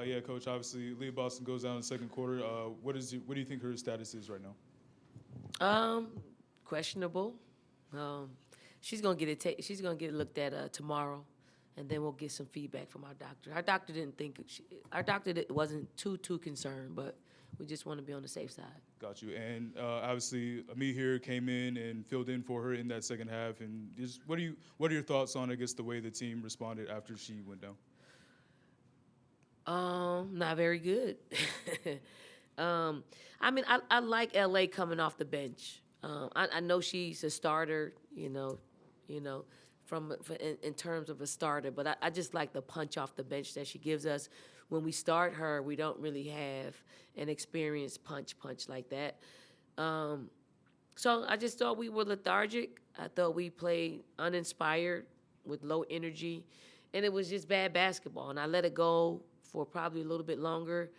Yeah, Coach. Obviously, Leah Boston goes down in the second quarter. What do you think her status is right now? Um, Questionable. Um, she's gonna get it. She's gonna get it looked at tomorrow, and then we'll get some feedback from our doctor. Our doctor didn't think our doctor wasn't too concerned, but we just want to be on the safe side. Got you. And obviously, Ami here came in and filled in for her in that second half. And just what are your thoughts on, I guess, the way the team responded after she went down? Not very good. um, I mean, I like LA coming off the bench. I know she's a starter, you know, in terms of a starter, but I just like the punch off the bench that she gives us. When we start her, we don't really have an experienced punch like that. Um, so I just thought we were lethargic. I thought we played uninspired with low energy, and it was just bad basketball. And I let it go for probably a little bit longer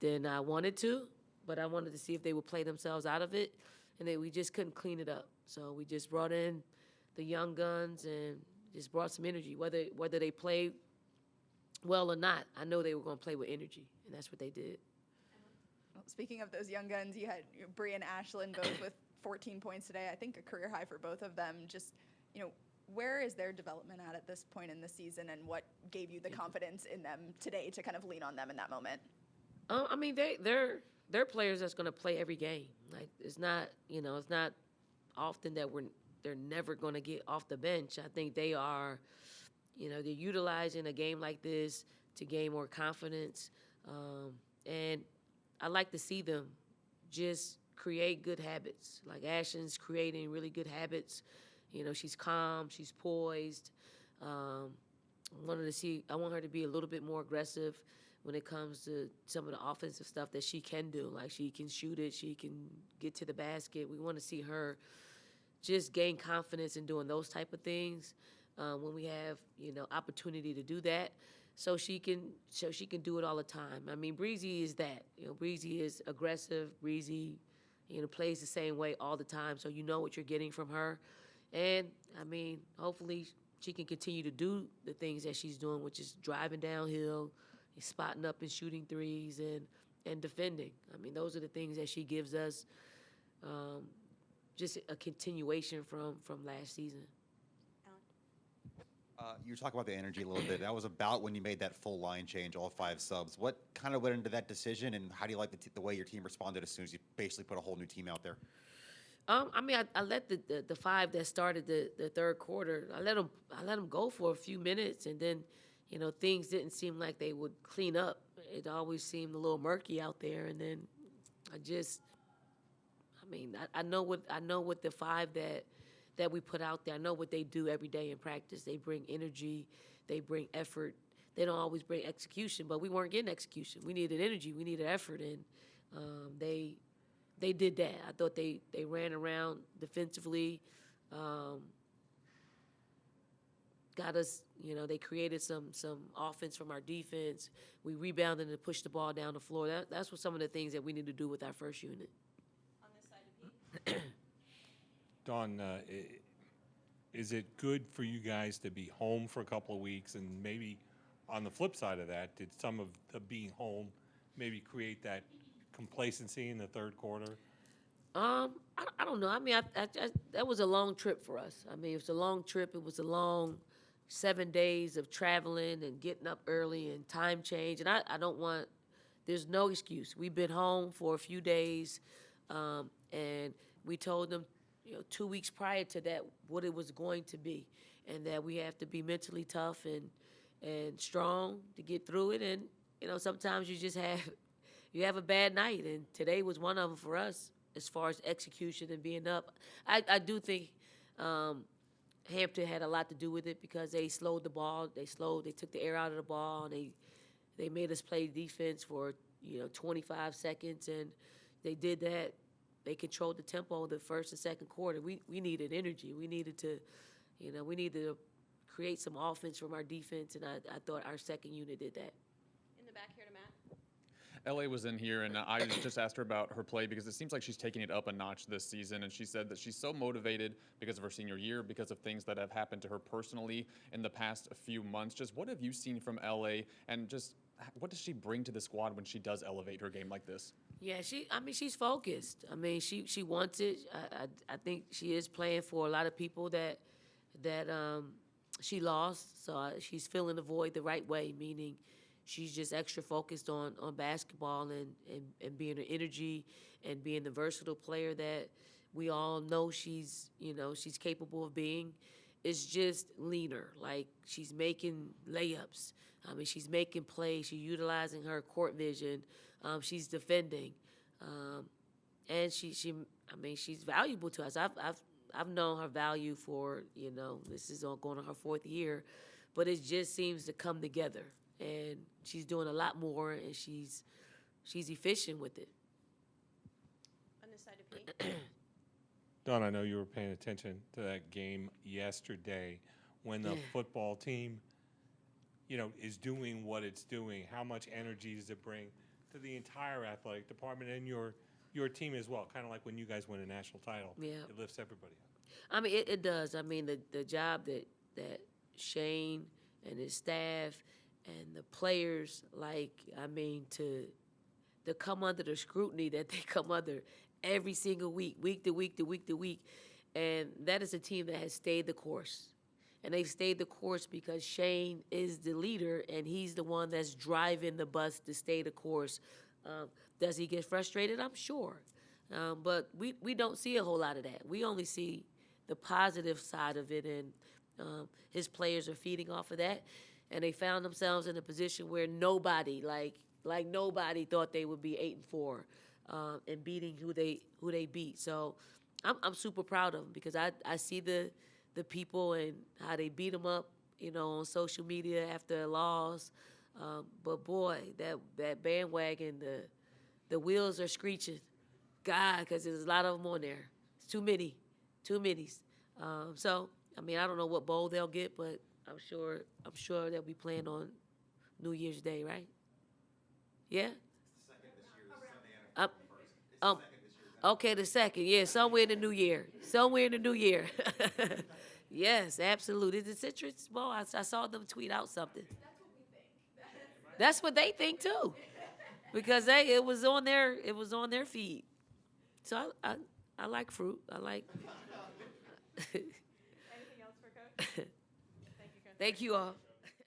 than I wanted to, but I wanted to see if they would play themselves out of it, and we just couldn't clean it up. So we just brought in the young guns and just brought some energy. Whether they played well or not, I know they were going to play with energy, and that's what they did. Well, speaking of those young guns, you had Bree and Ashlyn both with 14 points today. I think a career high for both of them. Just, where is their development at this point in the season, and what gave you the confidence in them today to kind of lean on them in that moment? I mean, they're players that's going to play every game. Like it's not often that they're never going to get off the bench. I think they are, they're utilizing a game like this to gain more confidence, and I like to see them just create good habits. Like Ashton's creating really good habits. She's calm, she's poised. I want her to be a little bit more aggressive when it comes to some of the offensive stuff that she can do. Like she can shoot it, she can get to the basket. We want to see her just gain confidence in doing those type of things when we have opportunity to do that. So she can do it all the time. I mean, Breezy is that. Breezy is aggressive. Breezy, plays the same way all the time. So you know what you're getting from her. And I mean, hopefully she can continue to do the things that she's doing, which is driving downhill, spotting up and shooting threes, and defending. I mean, those are the things that she gives us. Just a continuation from last season. You were talking about the energy a little bit. That was about when you made that full line change, all 5 subs. What kind of went into that decision, and how do you like the way your team responded as soon as you basically put a whole new team out there? I mean, I let the 5 that started the third quarter. I let them go for a few minutes, and then, things didn't seem like they would clean up. It always seemed a little murky out there, and then I know what the 5 that we put out there. I know what they do every day in practice. They bring energy, they bring effort. They don't always bring execution, but we weren't getting execution. We needed energy, we needed effort, and they did that. I thought they ran around defensively, got us. They created some offense from our defense. We rebounded and pushed the ball down the floor. That's what some of the things that we need to do with our first unit. On this side of Pete. Dawn, is it good for you guys to be home for a couple of weeks? And maybe on the flip side of that, did some of the being home maybe create that complacency in the third quarter? I don't know. I mean, that was a long trip for us. I mean, it was a long trip. It was a long 7 days of traveling and getting up early and time change. And I don't want. There's no excuse. We've been home for a few days, and we told them, 2 weeks prior to that, what it was going to be, and that we have to be mentally tough and strong to get through it. And sometimes you have a bad night, and today was one of them for us as far as execution and being up. I do think Hampton had a lot to do with it because they slowed the ball. They took the air out of the ball, and they made us play defense for 25 seconds, and they did that. They controlled the tempo of the first and second quarter. We needed energy. We needed to create some offense from our defense, and I thought our second unit did that. In the back here to Matt. LA was in here, and I just asked her about her play because it seems like she's taking it up a notch this season. And she said that she's so motivated because of her senior year, because of things that have happened to her personally in the past few months. Just what have you seen from LA, and just what does she bring to the squad when she does elevate her game like this? Yeah, she's focused. I mean, she wants it. I think she is playing for a lot of people that she lost. So she's filling the void the right way, meaning she's just extra focused on basketball and being her energy and being the versatile player that we all know she's capable of being. It's just leaner. Like, she's making layups. I mean, she's making plays. She's utilizing her court vision. She's defending, and she's valuable to us. I've known her value for, this is going on her 4th year, but it just seems to come together, and she's doing a lot more, and she's efficient with it. On this side of me. Dawn, I know you were paying attention to that game yesterday when the football team, is doing what it's doing. How much energy does it bring to the entire athletic department and your team as well? Kind of like when you guys win a national title. Yeah. It lifts everybody up. I mean, it does. I mean, the job that Shane and his staff and the players, to come under the scrutiny that they come under every single week to week. And that is a team that has stayed the course. And they've stayed the course because Shane is the leader, and he's the one that's driving the bus to stay the course. Does he get frustrated? I'm sure. But we don't see a whole lot of that. We only see the positive side of it, and his players are feeding off of that. And they found themselves in a position where nobody, nobody thought they would be 8-4 and beating who they beat. So I'm super proud of them because I see the people and how they beat them up, on social media after a loss. But boy, that bandwagon, the wheels are screeching. God, because there's a lot of them on there. It's too many. So, I mean, I don't know what bowl they'll get, but I'm sure they'll be playing on New Year's Day, right? Yeah? Okay, the second. Yeah, somewhere in the new year. Yes, absolutely. Is it Citrus Bowl? I saw them tweet out something. That's what we think. That's what they think too, because it was on their feed. So I like fruit. I like. Anything else for Coach? Thank you, Coach. Thank you all.